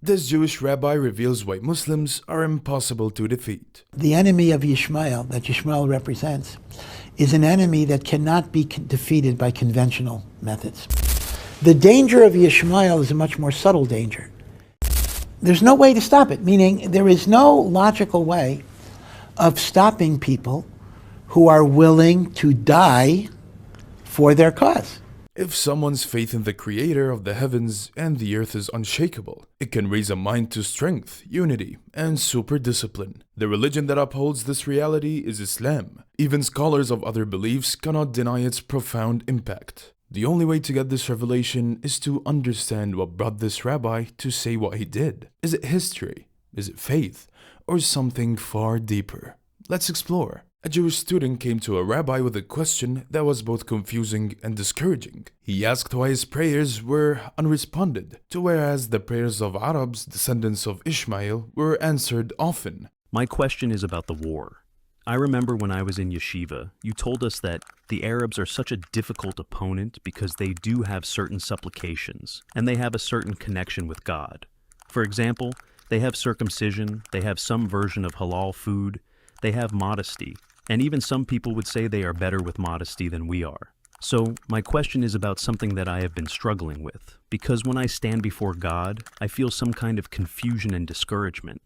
This Jewish rabbi reveals why Muslims are impossible to defeat. The enemy of Yishmael, that Yishmael represents, is an enemy that cannot be defeated by conventional methods. The danger of Yishmael is a much more subtle danger. There's no way to stop it, meaning there is no logical way of stopping people who are willing to die for their cause. If someone's faith in the Creator of the heavens and the earth is unshakable, it can raise a mind to strength, unity, and super discipline. The religion that upholds this reality is Islam. Even scholars of other beliefs cannot deny its profound impact. The only way to get this revelation is to understand what brought this rabbi to say what he did. Is it history? Is it faith? Or something far deeper? Let's explore. A Jewish student came to a rabbi with a question that was both confusing and discouraging. He asked why his prayers were unresponded, whereas the prayers of Arabs, descendants of Ishmael, were answered often. My question is about the war. I remember when I was in yeshiva, you told us that the Arabs are such a difficult opponent because they do have certain supplications, and they have a certain connection with God. For example, they have circumcision, they have some version of halal food, they have modesty, and even some people would say they are better with modesty than we are. So my question is about something that I have been struggling with, because when I stand before God, I feel some kind of confusion and discouragement.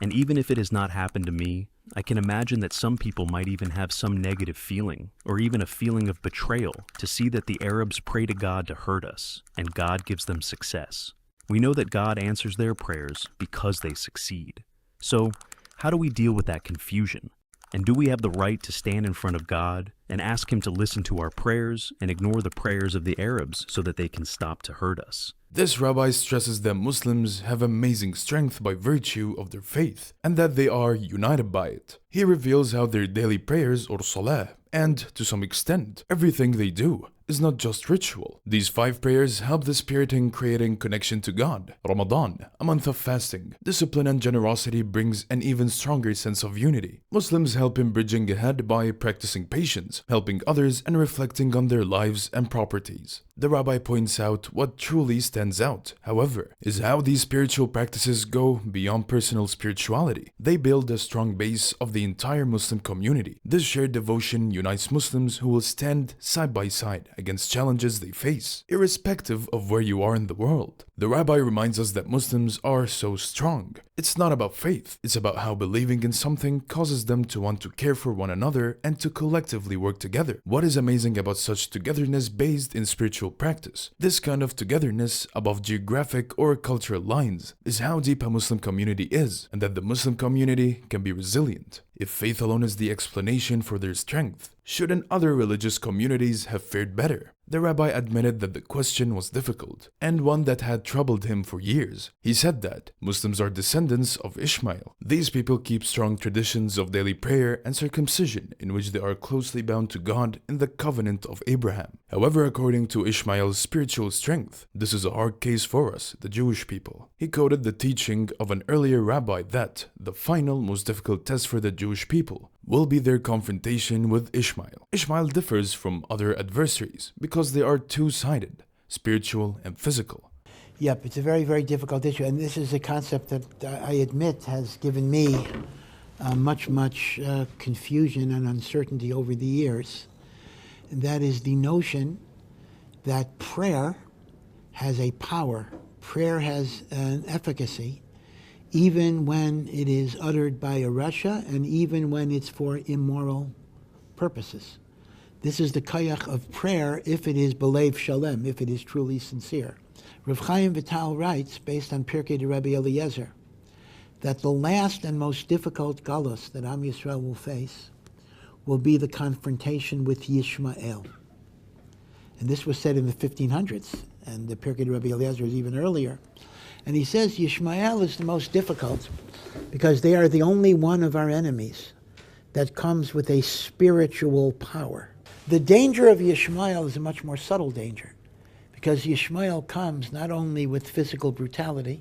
And even if it has not happened to me, I can imagine that some people might even have some negative feeling, or even a feeling of betrayal, to see that the Arabs pray to God to hurt us, and God gives them success. We know that God answers their prayers because they succeed. So, how do we deal with that confusion? And do we have the right to stand in front of God and ask Him to listen to our prayers and ignore the prayers of the Arabs so that they can stop to hurt us? This rabbi stresses that Muslims have amazing strength by virtue of their faith, and that they are united by it. He reveals how their daily prayers or salah, and to some extent, everything they do, is not just ritual. These 5 prayers help the spirit in creating connection to God. Ramadan, a month of fasting, discipline and generosity brings an even stronger sense of unity. Muslims help in bridging ahead by practicing patience, helping others and reflecting on their lives and properties. The rabbi points out what truly stands out, however, is how these spiritual practices go beyond personal spirituality. They build a strong base of the entire Muslim community. This shared devotion unites Muslims who will stand side by side against challenges they face, irrespective of where you are in the world. The rabbi reminds us that Muslims are so strong. It's not about faith, it's about how believing in something causes them to want to care for one another and to collectively work together. What is amazing about such togetherness based in spiritual practice, this kind of togetherness above geographic or cultural lines, is how deep a Muslim community is, and that the Muslim community can be resilient. If faith alone is the explanation for their strength, shouldn't other religious communities have fared better? The rabbi admitted that the question was difficult, and one that had troubled him for years. He said that Muslims are descendants of Ishmael. These people keep strong traditions of daily prayer and circumcision in which they are closely bound to God in the covenant of Abraham. However, according to Ishmael's spiritual strength, this is a hard case for us, the Jewish people. He quoted the teaching of an earlier rabbi that the final, most difficult test for the Jewish people will be their confrontation with Ishmael. Ishmael differs from other adversaries because they are two-sided, spiritual and physical. Yep, it's a very, very difficult issue, and this is a concept that I admit has given me much confusion and uncertainty over the years. And that is the notion that prayer has a power, prayer has an efficacy, even when it is uttered by a rasha and even when it's for immoral purposes. This is the koyach of prayer if it is belev shalem, if it is truly sincere. Rav Chaim Vital writes, based on Pirkei de Rabbi Eliezer, that the last and most difficult galus that Am Yisrael will face will be the confrontation with Yishmael. And this was said in the 1500s, and the Pirkei de Rabbi Eliezer is even earlier. And he says Yishmael is the most difficult because they are the only one of our enemies that comes with a spiritual power. The danger of Yishmael is a much more subtle danger because Yishmael comes not only with physical brutality,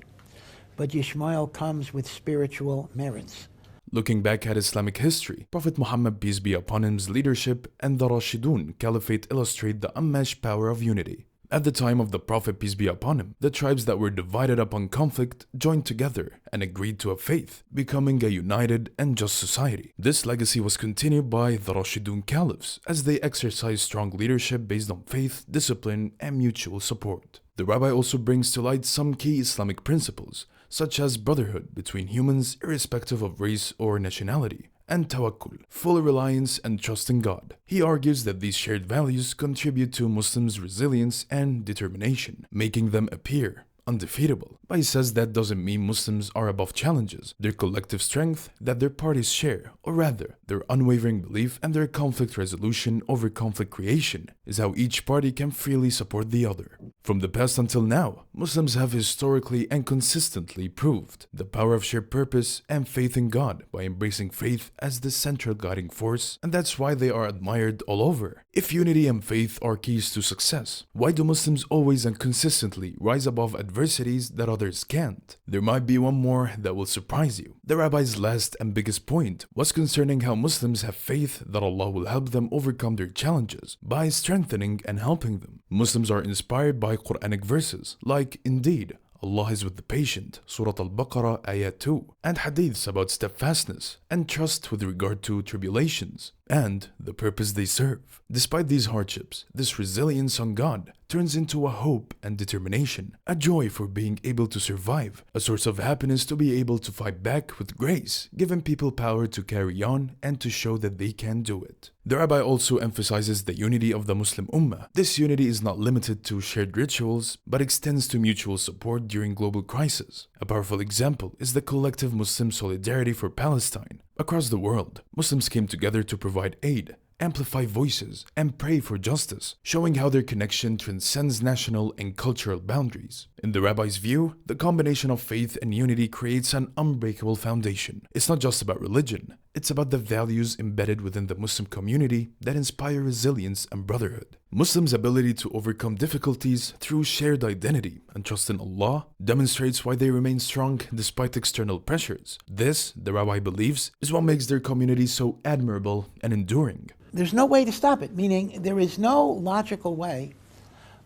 but Yishmael comes with spiritual merits. Looking back at Islamic history, Prophet Muhammad, peace be upon him's leadership and the Rashidun Caliphate illustrate the unmatched power of unity. At the time of the Prophet, peace be upon him, the tribes that were divided upon conflict joined together and agreed to a faith, becoming a united and just society. This legacy was continued by the Rashidun caliphs as they exercised strong leadership based on faith, discipline, and mutual support. The rabbi also brings to light some key Islamic principles, such as brotherhood between humans irrespective of race or nationality, and tawakkul, full reliance and trust in God. He argues that these shared values contribute to Muslims' resilience and determination, making them appear undefeatable. But he says that doesn't mean Muslims are above challenges. Their collective strength that their parties share, or rather, their unwavering belief and their conflict resolution over conflict creation, is how each party can freely support the other. From the past until now, Muslims have historically and consistently proved the power of shared purpose and faith in God by embracing faith as the central guiding force, and that's why they are admired all over. If unity and faith are keys to success, why do Muslims always and consistently rise above adversities that others can't? There might be one more that will surprise you. The rabbi's last and biggest point was concerning how Muslims have faith that Allah will help them overcome their challenges by strengthening and helping them. Muslims are inspired by Quranic verses like, indeed, Allah is with the patient, Surah Al-Baqarah, Ayat 2, and hadiths about steadfastness and trust with regard to tribulations and the purpose they serve. Despite these hardships, this resilience on God turns into a hope and determination, a joy for being able to survive, a source of happiness to be able to fight back with grace, giving people power to carry on and to show that they can do it. The rabbi also emphasizes the unity of the Muslim Ummah. This unity is not limited to shared rituals, but extends to mutual support during global crises. A powerful example is the collective Muslim solidarity for Palestine. Across the world, Muslims came together to provide aid, amplify voices, and pray for justice, showing how their connection transcends national and cultural boundaries. In the rabbi's view, the combination of faith and unity creates an unbreakable foundation. It's not just about religion, it's about the values embedded within the Muslim community that inspire resilience and brotherhood. Muslims' ability to overcome difficulties through shared identity and trust in Allah demonstrates why they remain strong despite external pressures. This, the rabbi believes, is what makes their community so admirable and enduring. There's no way to stop it, meaning there is no logical way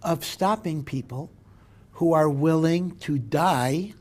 of stopping people who are willing to die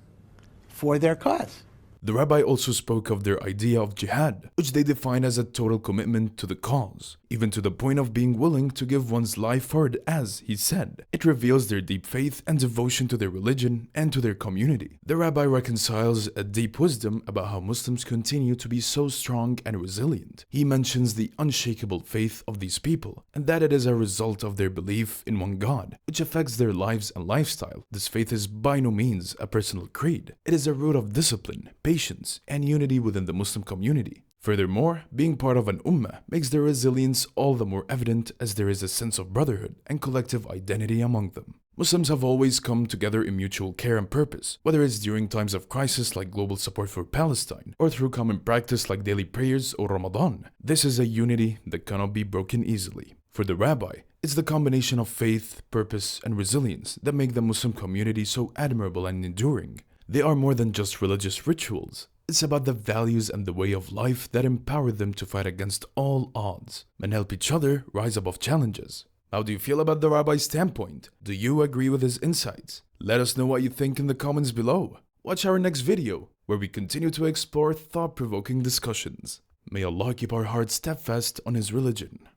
for their cause. The rabbi also spoke of their idea of jihad, which they define as a total commitment to the cause, even to the point of being willing to give one's life for it, as he said. It reveals their deep faith and devotion to their religion and to their community. The rabbi reconciles a deep wisdom about how Muslims continue to be so strong and resilient. He mentions the unshakable faith of these people, and that it is a result of their belief in one God, which affects their lives and lifestyle. This faith is by no means a personal creed. It is a root of discipline, patience, and unity within the Muslim community. Furthermore, being part of an ummah makes their resilience all the more evident as there is a sense of brotherhood and collective identity among them. Muslims have always come together in mutual care and purpose, whether it's during times of crisis like global support for Palestine, or through common practice like daily prayers or Ramadan. This is a unity that cannot be broken easily. For the rabbi, it's the combination of faith, purpose, and resilience that make the Muslim community so admirable and enduring. They are more than just religious rituals. It's about the values and the way of life that empower them to fight against all odds and help each other rise above challenges. How do you feel about the rabbi's standpoint? Do you agree with his insights? Let us know what you think in the comments below. Watch our next video, where we continue to explore thought-provoking discussions. May Allah keep our hearts steadfast on His religion.